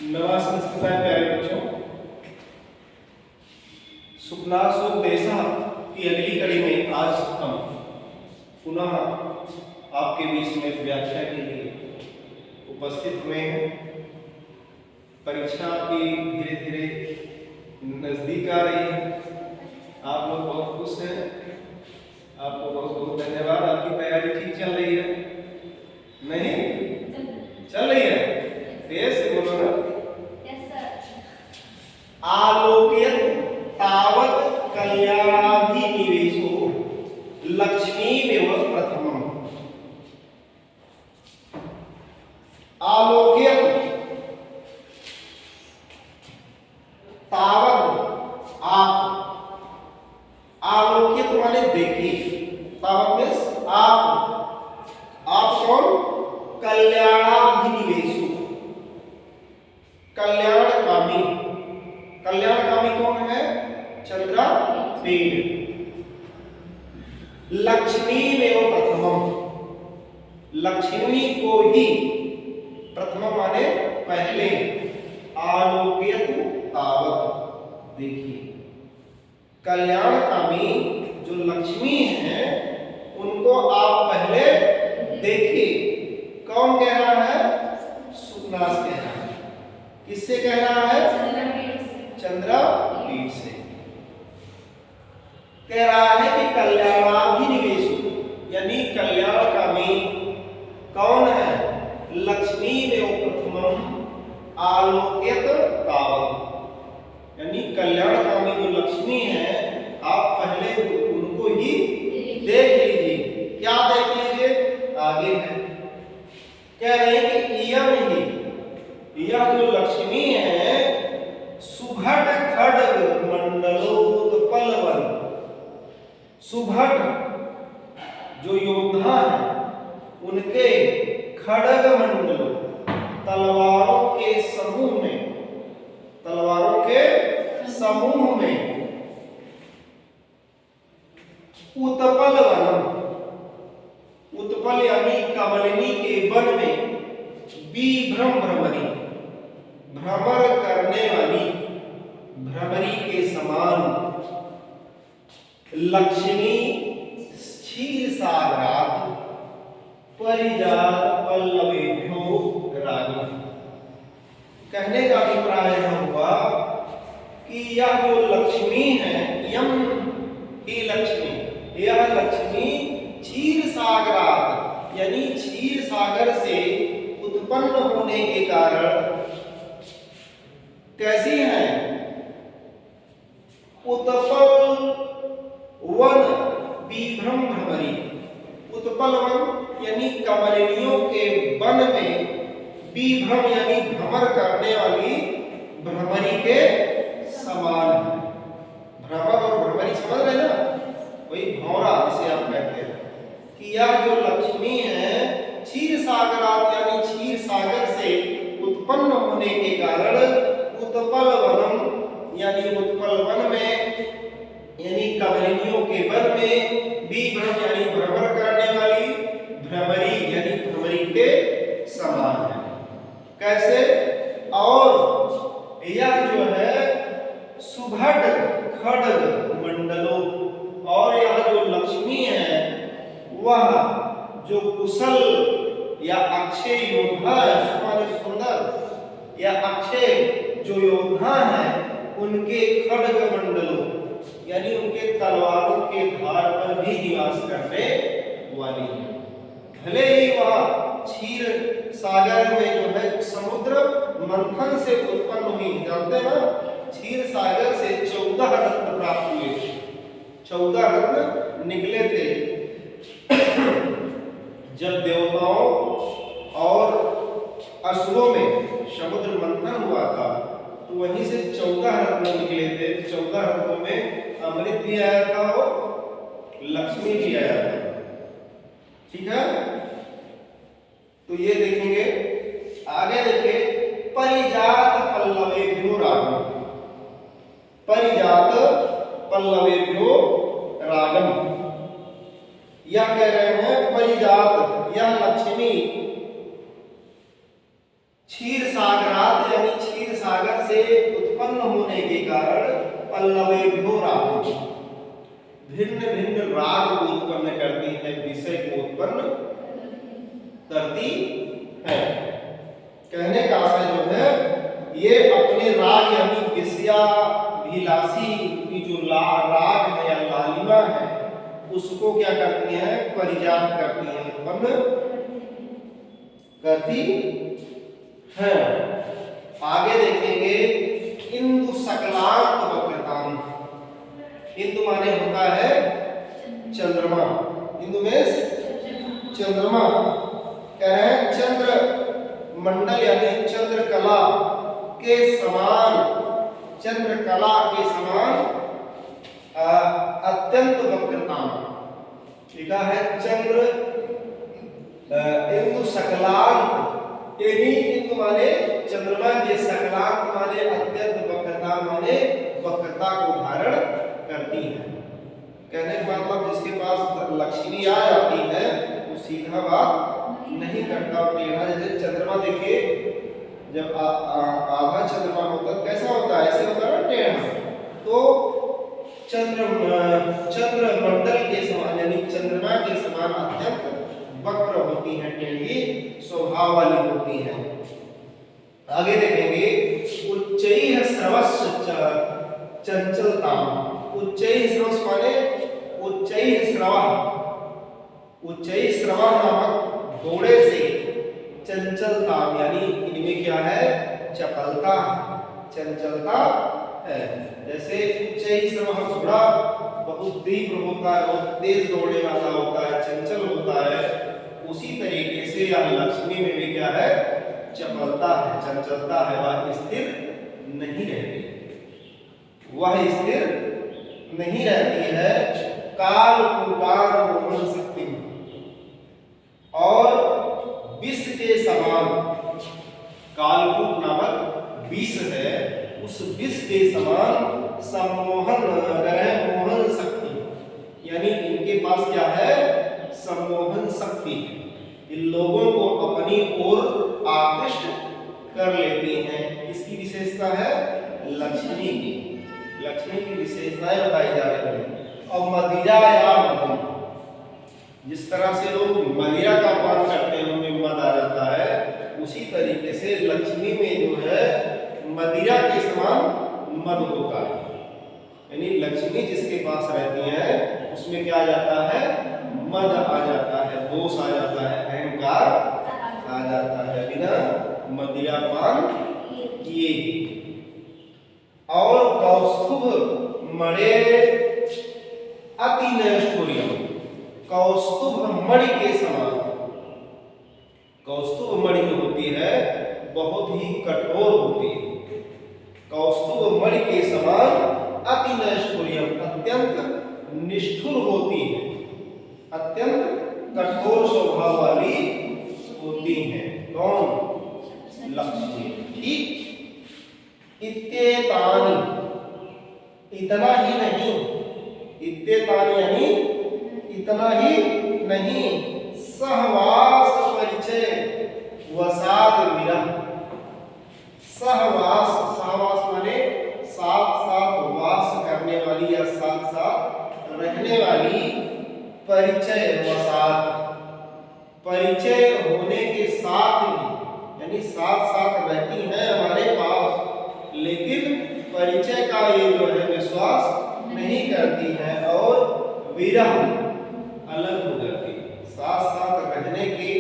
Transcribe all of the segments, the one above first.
नवा संस्कृताय प्यारे बच्चों, सुखनासुख देशा की अगली कड़ी में आज हम पुनः आपके बीच में व्याख्या के लिए उपस्थित हुए हैं। परीक्षा की धीरे धीरे नजदीक आ रही है। आप लोग बहुत खुश हैं, आपको बहुत बहुत धन्यवाद। आपकी तैयारी ठीक चल रही है? नहीं चल रही है? तेज से बोलो ना। आलोक्यत तावत् कल्याणाभिनिवेशो लक्ष्मीमेव प्रथमम्। आलोक्यत तावत् आप, आलोक्यत माने देखिए, तावत् मीन्स आप कौन? कल्याणाभिनिवेशो, कल्याणकामी। कल्याणकामी कौन है? चंद्रापेड़। लक्ष्मीमेव प्रथमम्, लक्ष्मी को ही प्रथम माने पहले। आलोक्यत तावत्, देखिए कल्याणकामी जो लक्ष्मी है उनको आप पहले देखिए। कौन कह रहा है? सुखनास कह रहा है। किससे कह रहा है? चंद्रापेड़ से कह रहा है कि कल्याणाभिनिवेशो, यानी कल्याणकामी कौन है? लक्ष्मीमेव प्रथमम् आलोक्यत तावत्, यानी कल्याणकामी जो लक्ष्मी है आप पहले उनको ही देख लीजिए। क्या देख लीजिए? आगे है कह रहे हैं कि इयं ही, यह जो लक्ष्मी है सुभट खड्ग मंडलोत्पलवन। सुभट जो योद्धा है उनके खड्ग मंडलों, तलवारों के समूह में, तलवारों के समूह में उत्पल वनम, उत्पल यानी कमलिनी के वन में, विभ्रम भ्रमरी, भ्रमर करने वाली भ्रमरी के समान, लक्ष्मी क्षीर सागरात् परिजात पल्लवेभ्यो रागम। कहने का अभिप्राय हुआ कि यह जो लक्ष्मी है, यम ही लक्ष्मी, यह लक्ष्मी क्षीर सागरात् यानी क्षीर सागर से उत्पन्न होने के कारण कैसी है? उत्पल वन विभ्रम भ्रमरी। उत्पल वन यानी कमलिनियों के वन में, विभ्रम यानी भ्रमर करने वाली भ्रमरी के समान है। भ्रमर और भ्रमरी समझ रहे ना? वही भौरा जिसे आप कहते हैं कि यह जो लक्ष्मी है क्षीर सागरात् यानी क्षीर सागर से उत्पन्न होने के कारण उत्पल वनम यानी उत्पल वन में, यानी कमलिनियों के वन में, विभ्रम यानी भ्रमर करने वाली भ्रमरी यानी भ्रमरी के समान है। कैसे? और यह जो है सुभट खड्ग मंडलों, और यह जो लक्ष्मी है वह जो कुशल या अक्षय योद्धा है, सुंदर या अक्षय जो योद्धा है, उनके खड्ग मंडलों यानी उनके तलवारों के धार पर भी निवास करने वाली है। भले ही वह क्षीर सागर में जो है समुद्र मंथन से उत्पन्न हुई, जानते ना? क्षीर सागर से 14 रत्न प्राप्त हुए, 14 रत्न निकले थे। जब देवताओं और असुरों में समुद्र मंथन हुआ था तो वहीं से 14 रत्न निकले थे। 14 रत्नों में अमृत भी आया था और लक्ष्मी भी आया था। ठीक है, तो ये देखेंगे। आगे देखिए, परिजात पल्लवेभ्यो रागम। परिजात पल्लवेभ्यो रागम, यह कह रहे हैं परिजात, यह लक्ष्मी क्षीर सागरात यानी क्षीर भिन्न भिन्न राग को उत्पन्न करती है, विषय को उत्पन्न करती है। कहने का आशय जो है, ये अपने राग यानी विषयाभिलाषी की जो राग है या लालिमा है, उसको क्या करती हैं, परिजात करती हैं, उत्पन्न करती है। आगे देखेंगे इंदु सकलांत वक्रताम। इंदु माने होता है चंद्रमा, इंदु में चंद्रमा। कह रहे हैं चंद्र मंडल यानी चंद्रकला के समान, चंद्रकला के समान अत्यंत वक्रताम। लिखा है चंद्र इंदु सकलांत, यानी इंदु माने चंद्रमा के, सकलांत माने अत्यंत वक्रता माने वक्रता को धारण करती है। कहने का मतलब जिसके पास लक्ष्मी आ जाती है वो सीधा बात नहीं करता, टेढ़ा। जैसे चंद्रमा देखिए, जब आधा चंद्रमा होता कैसा होता है, ऐसे होता है ना टेढ़ा। तो चंद्र मंडल के समान यानी चंद्रमा के समान अत्यंत वक्र होती है, टेढ़ी स्वभाव वाली होती है। आगे देखेंगे उच्चैः श्रवस्य चंचलता। उच्चैः श्रवस माने उच्चैः श्रवः, उच्चैः श्रवः नामक घोड़े से चंचलता यानी इनमें क्या है, चपलता, चंचलता है। जैसे उच्चैः श्रवः घोड़ा बहुत तीव्र होता है, बहुत तेज दौड़ने वाला होता है, चंचल होता है, उसी तरीके से यह लक्ष्मी में भी क्या है, चपलता है, चंचलता है, वह स्थिर नहीं रहती, वह स्थिर नहीं रहती है। काल कूटान मोहन शक्ति, और विष के समान, कालकूट नामक विष है, उस विष के समान सम्मोहन ग्रह मोहन शक्ति, यानी इनके पास क्या है, सम्मोहन शक्ति। इन लोगों को अपनी ओर आकृष्ट कर लेती हैं। इसकी विशेषता है लक्ष्मी की, लक्ष्मी की विशेषताएं बताई जा रही हैं। और मदिरा या मदम, जिस तरह से लोग मदिरा का पान करते हैं उनमें मद आ जाता है, उसी तरीके से लक्ष्मी में जो है मदिरा के समान मद होता है। यानी लक्ष्मी जिसके पास रहती है उसमें क्या आ जाता है, मद आ जाता है, दोष आ जाता है, अहंकार आ जाता है, बिना मदिरा पान किए। और कौस्तुभ मणि अति नैष्ठुर्यम, कौस्तुभ मणि के समान, कौस्तुभ मणि जो होती है बहुत ही कठोर होती है, कौस्तुभ मणि के समान अति नैष्ठुर्यम, अत्यंत निष्ठुर होती है, अत्यंत कठोर स्वभाव वाली होती है। कौन, लक्ष्मी। ठीक, इत्येतानि, इतना ही नहीं, इत्येतानि यानी इतना ही नहीं, सहवास परिचय वसाद विरह, सहवास, सहवास माने साथ साथ वास करने वाली या साथ साथ रहने वाली, परिचय वसाद, परिचय होने के साथ ही, यानी साथ साथ रहती है हमारे पास, लेकिन परिचय का ये जो है विश्वास नहीं करती है, और विरह अलग हो जाती है। साथ साथ रहने के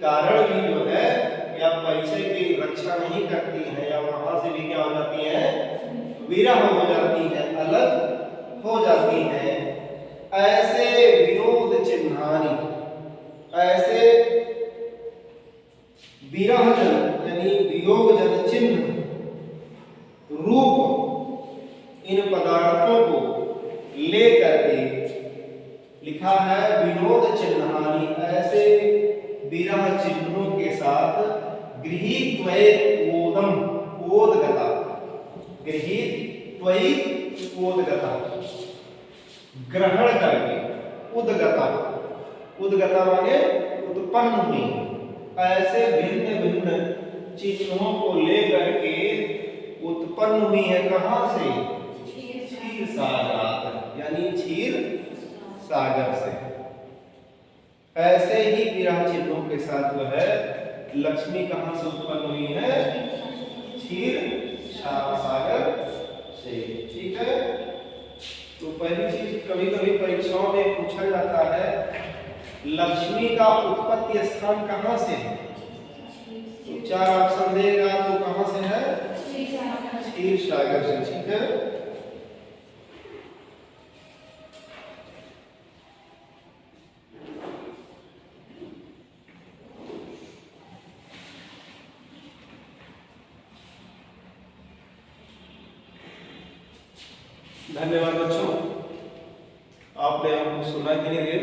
कारण भी जो है या परिचय की रक्षा नहीं करती है, या वहां से भी क्या हो जाती है, विरह हो जाती है, अलग हो जाती है। ऐसे विनोद चिन्हानी, ऐसे विरह जन यानी वियोग जन चिन्ह रूप इन पदार्थों को लेकर के, लिखा है विनोद चिन्हानी, ऐसे विरह चिन्हों के साथ गृहीत त्वोदम ओदगता, गृहीत त्वयि ओदगता, ग्रहण करके, उदगता, उदगता माने उत्पन्न हुई, ऐसे भिन्न भिन्न चिन्हों को लेकर के उत्पन्न हुई है। कहां से, क्षीर सागरात, यानी क्षीर सागर से। ऐसे ही विराह चिन्हों के साथ जो है लक्ष्मी कहां से उत्पन्न हुई है? क्षीर सागर से। ठीक है, तो पहली चीज कभी कभी परीक्षाओं में पूछा जाता है लक्ष्मी का उत्पत्ति स्थान कहां से है? तो 4 ऑप्शन देगा तो कहां से है? क्षीर सागर से। ठीक है, धन्यवाद बच्चों, आपने हमको सुना कि नहीं?